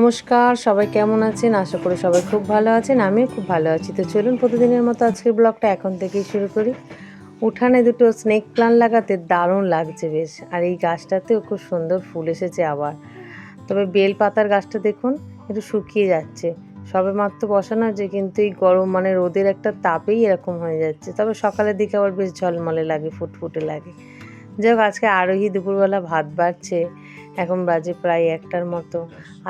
নমস্কার, সবাই কেমন আছেন? আশা করি সবাই খুব ভালো আছেন। আমিও খুব ভালো আছি। তো চলুন প্রতিদিনের মতো আজকের ব্লগটা এখন থেকেই শুরু করি। উঠানে দুটো স্নেক প্লান্ট লাগাতে দারুণ লাগছে বেশ। আর এই গাছটাতেও খুব সুন্দর ফুল এসেছে আবার। তবে বেল পাতার গাছটা দেখুন একটু শুকিয়ে যাচ্ছে। সবেমাত্র বসানো হয়েছে, কিন্তু এই গরম মানে রোদের একটা তাপেই এরকম হয়ে যাচ্ছে। তবে সকালের দিকে আবার বেশ ঝলমলে লাগে, ফুটফুটে লাগে। যাই হোক, আজকে আরোহী দুপুরবেলা ভাত বাড়ছে। এখন বাজে প্রায় ১টার মতো।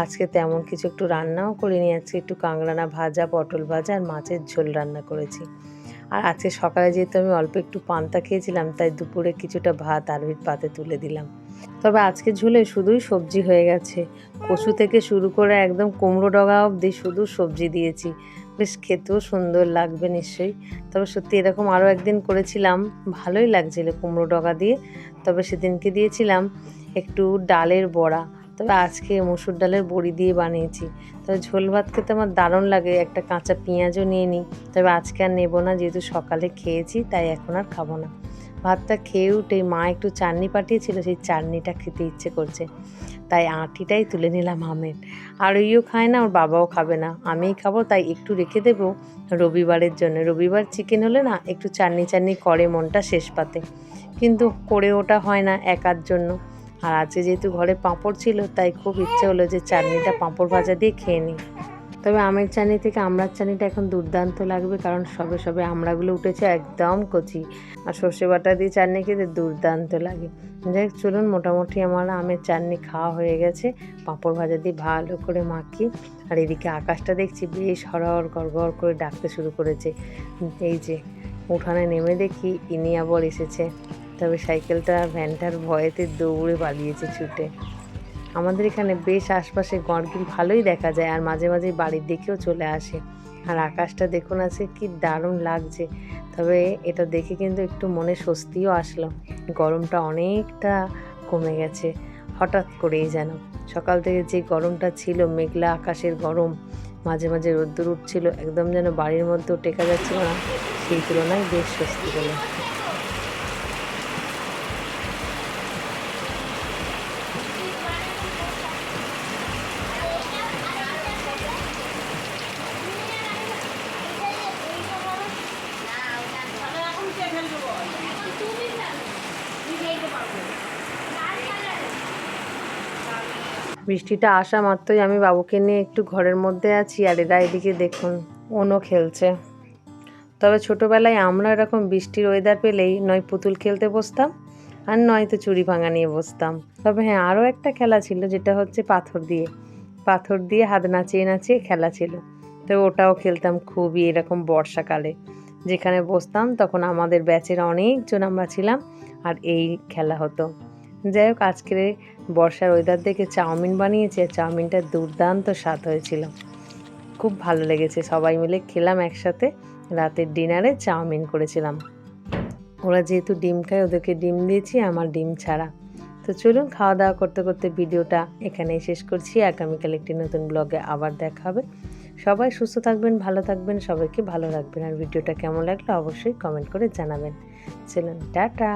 আজকে তেমন কিছু একটু রান্নাও করিনি। আজকে একটু কাঁকড়ানা ভাজা, পটল ভাজা আর মাছের ঝোল রান্না করেছি। আর আজকে সকালে যেহেতু আমি অল্প একটু পান্তা খেয়েছিলাম, তাই দুপুরে কিছুটা ভাত আরোহীর পাতে তুলে দিলাম। তবে আজকে ঝোলে শুধুই সবজি হয়ে গেছে। কচু থেকে শুরু করে একদম কুমড়ো ডগা অবধি শুধু সবজি দিয়েছি। বেশ খেতেও সুন্দর লাগবে নিশ্চয়ই। তবে সত্যি এরকম আরও একদিন করেছিলাম, ভালোই লাগছিল কুমড়ো ডগা দিয়ে। তবে সেদিনকে দিয়েছিলাম একটু ডালের বড়া। তবে আজকে মসুর ডালের বড়ি দিয়ে বানিয়েছি। তবে ঝোল ভাত খেতে আমার দারুণ লাগে। একটা কাঁচা পেঁয়াজও নিয়ে নিই। তবে আজকে আর নেব না, যেহেতু সকালে খেয়েছি তাই এখন আর খাবো না। ভাতটা খেয়ে উঠে মা একটু চাটনি পাঠিয়েছিল, সেই চাটনিটা খেতে ইচ্ছে করছে, তাই আঁটিটাই তুলে নিলাম আমের। আর ওইও খায় না, ওর বাবাও খাবে না, আমিই খাবো, তাই একটু রেখে দেবো রবিবারের জন্য। রবিবার চিকেন হলে না একটু চাটনি চাটনি করে মনটা শেষ পাতে, কিন্তু করে ওটা হয় না একার জন্য। আর আজকে যেহেতু ঘরে পাঁপড় ছিল, তাই খুব ইচ্ছে হলো যে চাটনিটা পাঁপড় ভাজা দিয়ে খেয়ে নিই। তবে আমের চাটনি থেকে আমড়ার চাটনিটা এখন দুর্দান্ত লাগবে, কারণ সবে সবে আমড়াগুলো উঠেছে একদম কচি। আর সর্ষে বাটা দিয়ে চাটনি খেতে দুর্দান্ত লাগে। যাই হোক, চলুন, মোটামুটি আমার আমের চাটনি খাওয়া হয়ে গেছে। পাঁপড় ভাজা দিয়ে ভালো করে মাখি। আর এদিকে আকাশটা দেখছি বেশ হরহর গড়গড় করে ডাকতে শুরু করেছে। এই যে উঠানে নেমে দেখি ইনি আবার এসেছে। তবে সাইকেলটা ভ্যানটার ভয়েতে দৌড়ে পালিয়েছে ছুটে। আমাদের এখানে বেশ আশপাশে গরগিল ভালোই দেখা যায়, আর মাঝে মাঝে বাড়ির দিকেও চলে আসে। আর আকাশটা দেখুন আছে কি দারুণ লাগছে। তবে এটা দেখে কিন্তু একটু মনে স্বস্তিও আসলো। গরমটা অনেকটা কমে গেছে হঠাৎ করেই যেন। সকাল থেকে যে গরমটা ছিল, মেঘলা আকাশের গরম, মাঝে মাঝে রোদ্দুর উঠছিল, একদম যেন বাড়ির মধ্যেও টেকা যাচ্ছিল না, সেই তুলনায় বেশ স্বস্তি পেলাম। বৃষ্টিটা আসা মাত্রই আমি বাবুকে নিয়ে একটু ঘরের মধ্যে আছি, আর এরা এদিকে দেখুন ওনো খেলছে। তবে ছোটোবেলায় আমরা এরকম বৃষ্টির ওয়েদার পেলেই নয় পুতুল খেলতে বসতাম, আর নয়তো চুরি ভাঙা নিয়ে বসতাম। তবে হ্যাঁ, আরও একটা খেলা ছিল, যেটা হচ্ছে পাথর দিয়ে হাত নাচিয়ে নাচিয়ে খেলা ছিল। তো ওটাও খেলতাম খুবই, এরকম বর্ষাকালে যেখানে বসতাম তখন আমাদের ব্যাচের অনেকজন আমরা ছিলাম, আর এই খেলা হতো। যাই হোক, আজকের বর্ষার ওয়েদার দেখে চাউমিন বানিয়েছে, চাউমিনটা দুর্দান্ত স্বাদ হয়েছিল, খুব ভালো লেগেছে। সবাই মিলে খেলাম একসাথে। রাতের ডিনারে চাউমিন করেছিলাম। ওরা যেহেতু ডিম খায়, ওদেরকে ডিম দিয়েছি, আমার ডিম ছাড়া। তো চলুন, খাওয়া দাওয়া করতে করতে ভিডিওটা এখানেই শেষ করছি। আগামীকাল একটি নতুন ব্লগে আবার দেখা হবে। সবাই সুস্থ থাকবেন, ভালো থাকবেন, সবাইকে ভালো রাখবেন। আর ভিডিওটা কেমন লাগলো অবশ্যই কমেন্ট করে জানাবেন। চলুন, টাটা।